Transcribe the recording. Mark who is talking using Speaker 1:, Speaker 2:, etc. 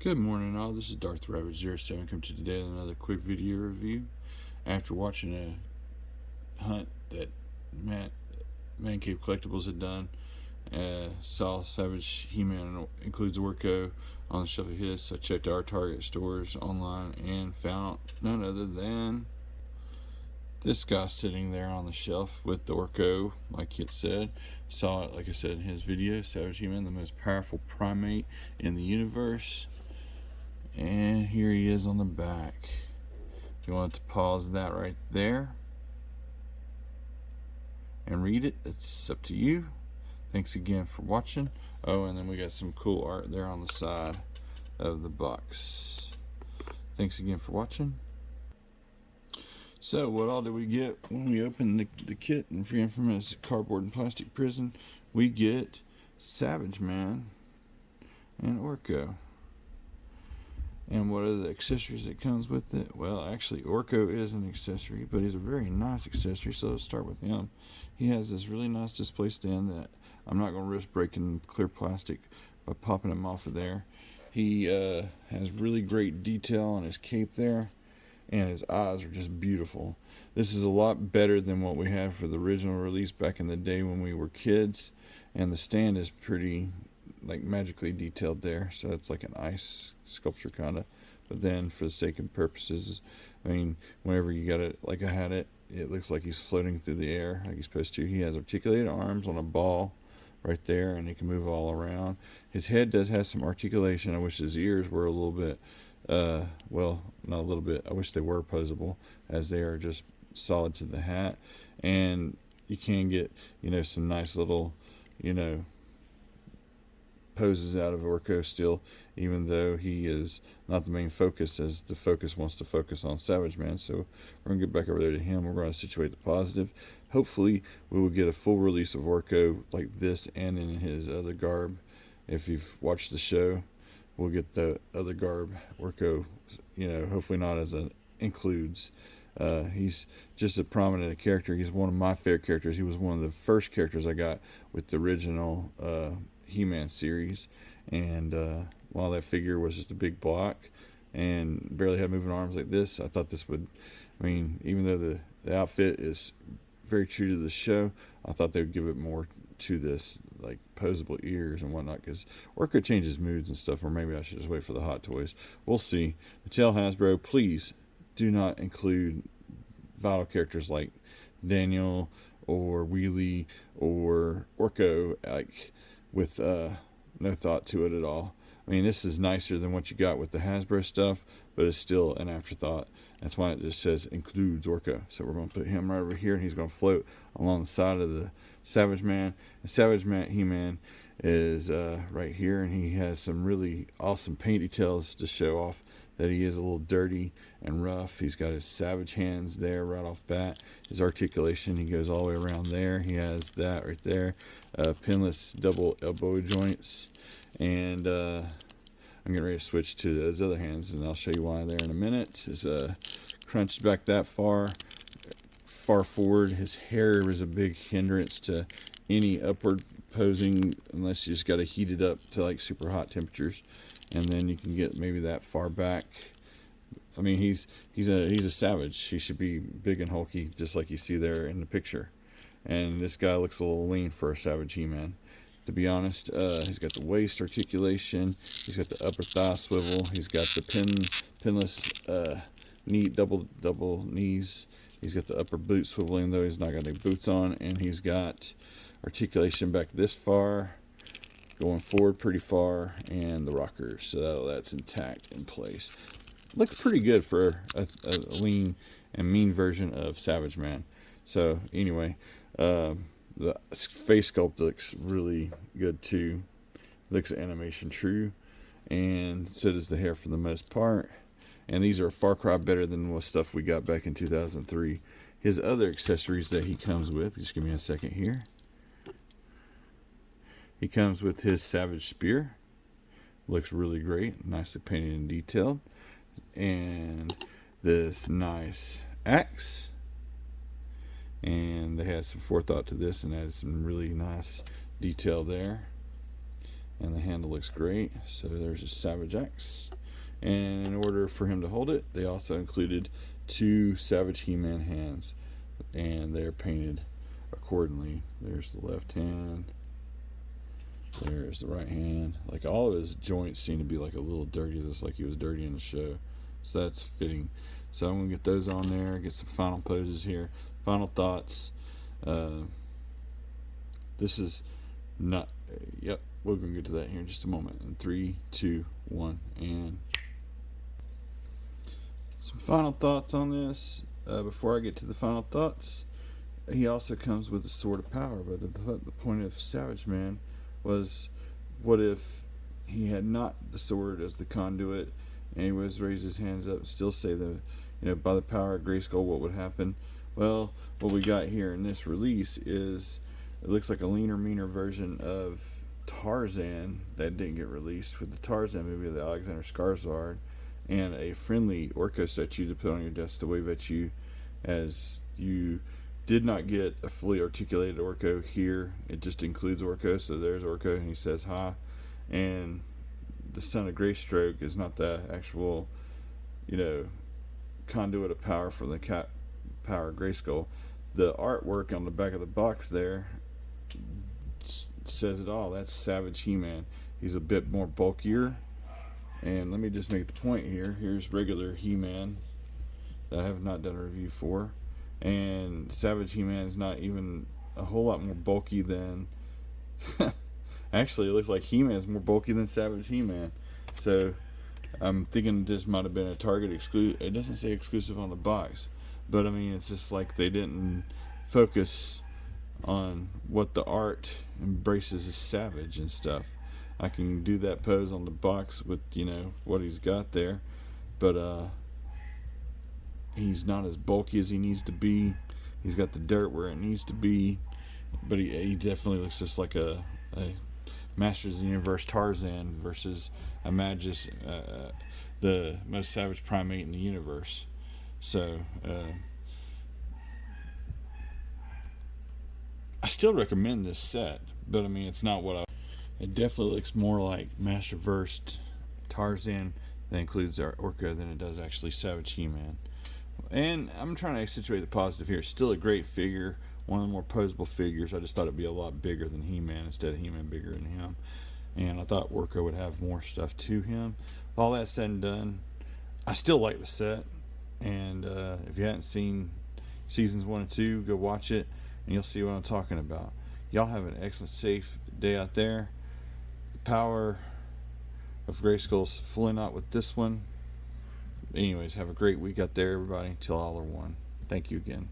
Speaker 1: Good morning all, this is Darth Rabbit 07 come to today with another quick video review. After watching a hunt that Man Cave Collectibles had done, saw Savage He-Man and includes Orko on the shelf of his, so I checked our Target stores online and found none other than this guy sitting there on the shelf with the Orko, like it said. Saw it, like I said in his video, Savage He-Man, the most powerful primate in the universe. And here he is on the back. If you want to pause that right there and read it, it's up to you. Thanks again for watching. Oh, and then we got some cool art there on the side of the box. Thanks again for watching. So what all did we get when we opened the kit in Free Infamous Cardboard and Plastic Prison? We get Savage Man and Orko. And what are the accessories that comes with it? Well, actually, Orko is an accessory, but he's a very nice accessory, so let's start with him. He has this really nice display stand that I'm not going to risk breaking clear plastic by popping him off of there. He has really great detail on his cape there, and his eyes are just beautiful. This is a lot better than what we had for the original release back in the day when we were kids, and the stand is pretty like magically detailed there, so it's like an ice sculpture kind of. But then for the sake of purposes, I mean, whenever you got it like I had it, it looks like he's floating through the air like he's supposed to. He has articulated arms on a ball right there, and he can move all around. His head does have some articulation. I wish his ears were a little bit well, not a little bit, I wish they were posable, as they are just solid to the hat. And you can get, some nice little, poses out of Orko still, even though he is not the main focus, as the focus wants to focus on Savage Man. So we're going to get back over there to him. We're going to situate the positive. Hopefully we will get a full release of Orko like this and in his other garb. If you've watched the show, we'll get the other garb Orko, hopefully not as an includes. He's just a prominent character. He's one of my favorite characters. He was one of the first characters I got with the original He-Man series, and while that figure was just a big block and barely had moving arms like this, I thought this would, even though the outfit is very true to the show, I thought they would give it more to this, like posable ears and whatnot, because Orko changes moods and stuff, or maybe I should just wait for the Hot Toys. We'll see. Mattel, Hasbro, please do not include vital characters like Daniel or Wheelie or Orko like with no thought to it at all. This is nicer than what you got with the Hasbro stuff, but it's still an afterthought. That's why it just says includes Orko. So we're going to put him right over here, and he's going to float along the side of the Savage Man. And Savage Man He-Man is right here, and he has some really awesome paint details to show off that he is a little dirty and rough. He's got his savage hands there right off bat. His articulation, he goes all the way around there. He has that right there. Pinless double elbow joints. And I'm getting ready to switch to his other hands, and I'll show you why there in a minute. His crunched back that far forward. His hair is a big hindrance to any upward posing, unless you just got to heat it up to like super hot temperatures, and then you can get maybe that far back. He's a savage. He should be big and hulky, just like you see there in the picture. And this guy looks a little lean for a Savage He-Man, to be honest. He's got the waist articulation. He's got the upper thigh swivel. He's got the pinless knee double knees. He's got the upper boot swiveling, though he's not got any boots on, and he's got articulation back this far, going forward pretty far, and the rockers, so that's intact in place. Looks pretty good for a lean and mean version of Savage Man. So anyway, the face sculpt looks really good too. Looks animation true, and so does the hair for the most part. And these are a far cry better than the stuff we got back in 2003. His other accessories that he comes with, just give me a second here. He comes with his Savage Spear. Looks really great, nicely painted and detailed. And this nice axe. And they had some forethought to this and added some really nice detail there. and the handle looks great. So there's a Savage X, and in order for him to hold it, they also included 2 Savage He-Man hands, and they're painted accordingly. There's the left hand, there's the right hand. Like, all of his joints seem to be like a little dirty, just like he was dirty in the show, so that's fitting. So I'm gonna get those on there, get some final poses here, final thoughts. This is not, yep, we're gonna get to that here in just a moment. In 3, 2, 1, and some final thoughts on this. Before I get to the final thoughts, he also comes with a sword of power, but the point of Savage Man was, what if he had not the sword as the conduit, and he was raise his hands up and still say by the power of Grayskull, what would happen? Well, what we got here in this release is, it looks like a leaner, meaner version of Tarzan that didn't get released, with the Tarzan movie of the Alexander Skarsgård, and a friendly Orko statue to put on your desk to wave at you, as you did not get a fully articulated Orko here. It just includes Orko, so there's Orko, and he says hi. And the Son of Greystroke is not the actual, conduit of power for the power of Grayskull. The artwork on the back of the box there says it all. That's Savage He-Man. He's a bit more bulkier. And let me just make the point here. Here's regular He-Man that I have not done a review for. And Savage He-Man is not even a whole lot more bulky than... Actually, it looks like He-Man is more bulky than Savage He-Man. So I'm thinking this might have been a Target exclusive. It doesn't say exclusive on the box, but I mean, it's just like they didn't focus on what the art embraces as Savage and stuff. I can do that pose on the box with what he's got there, but he's not as bulky as he needs to be. He's got the dirt where it needs to be, but he definitely looks just like a Masters of the Universe Tarzan versus a Magus, the most savage primate in the universe. So I still recommend this set, but I mean, it's not what it definitely looks more like Masterverse Tarzan that includes our Orko than it does actually Savage He-Man. And I'm trying to accentuate the positive here. Still a great figure, one of the more posable figures. I just thought it'd be a lot bigger than He-Man instead of He-Man bigger than him. And I thought Orko would have more stuff to him. With all that said and done, I still like the set. And if you hadn't seen seasons 1 and 2, go watch it and you'll see what I'm talking about. Y'all have an excellent, safe day out there. The power of Grayskull's fully not with this one. Anyways, have a great week out there, everybody. Till all are one. Thank you again.